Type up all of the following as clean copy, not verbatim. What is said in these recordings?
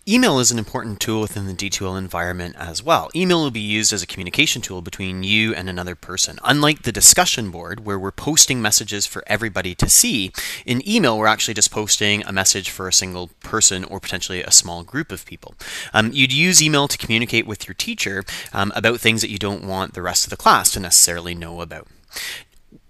Email is an important tool within the D2L environment as well. Email will be used as a communication tool between you and another person. Unlike the discussion board, where we're posting messages for everybody to see, in email we're actually just posting a message for a single person or potentially a small group of people. You'd use email to communicate with your teacher about things that you don't want the rest of the class to necessarily know about.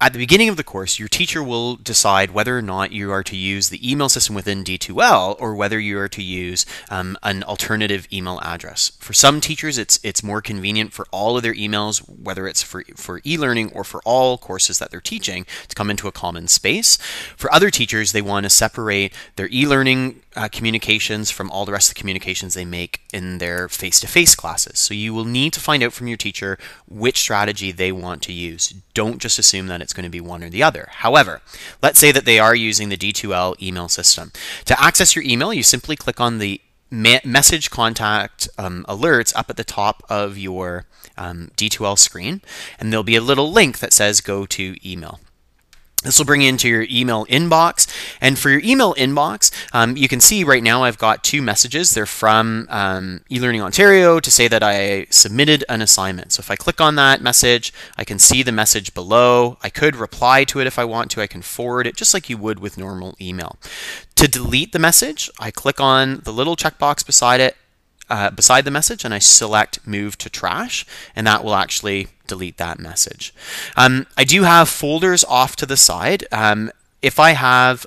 At the beginning of the course, your teacher will decide whether or not you are to use the email system within D2L or whether you are to use an alternative email address. For some teachers, it's more convenient for all of their emails, whether it's for e-learning or for all courses that they're teaching, to come into a common space. For other teachers, they want to separate their e-learning communications from all the rest of the communications they make in their face-to-face classes. So you will need to find out from your teacher which strategy they want to use. Don't just assume that it's going to be one or the other. However, let's say that they are using the D2L email system. To access your email, you simply click on the message contact alerts up at the top of your D2L screen, and there'll be a little link that says go to email. This will bring you into your email inbox, and for your email inbox, you can see right now I've got two messages. They're from eLearning Ontario to say that I submitted an assignment. So if I click on that message, I can see the message below. I could reply to it if I want to. I can forward it just like you would with normal email. To delete the message, I click on the little checkbox beside it, beside the message, and I select move to trash, and that will actually delete that message. I do have folders off to the side. If I have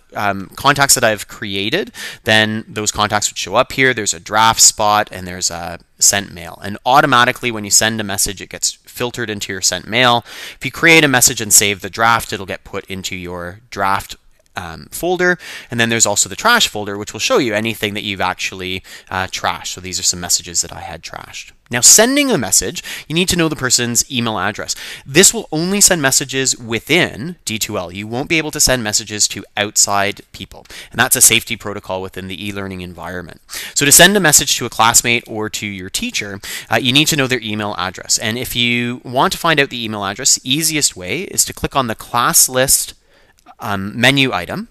contacts that I've created, then those contacts would show up here. There's a draft spot and there's a sent mail. And automatically when you send a message, it gets filtered into your sent mail. If you create a message and save the draft, it'll get put into your draft folder, and then there's also the trash folder, which will show you anything that you've actually trashed. So these are some messages that I had trashed. Now, sending a message, you need to know the person's email address. This will only send messages within D2L. You won't be able to send messages to outside people, and that's a safety protocol within the e-learning environment. So to send a message to a classmate or to your teacher, you need to know their email address. And if you want to find out the email address, the easiest way is to click on the class list menu item.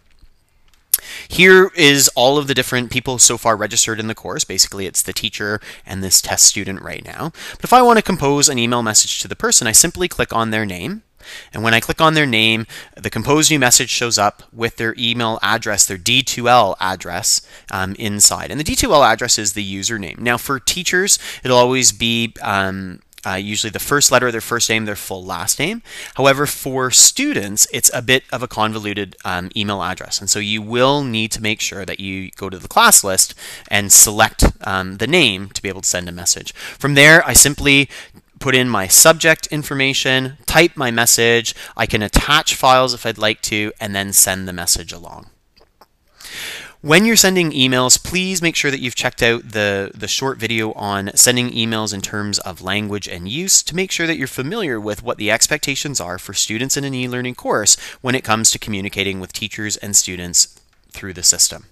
Here is all of the different people so far registered in the course. Basically, it's the teacher and this test student right now. But if I want to compose an email message to the person, I simply click on their name. And when I click on their name, the compose new message shows up with their email address, their D2L address inside. And the D2L address is the username. Now, for teachers, it'll always be usually the first letter of their first name, their full last name. However, for students, it's a bit of a convoluted email address. And so you will need to make sure that you go to the class list and select the name to be able to send a message. From there, I simply put in my subject information, type my message. I can attach files if I'd like to, and then send the message along. When you're sending emails, please make sure that you've checked out the short video on sending emails in terms of language and use to make sure that you're familiar with what the expectations are for students in an e-learning course when it comes to communicating with teachers and students through the system.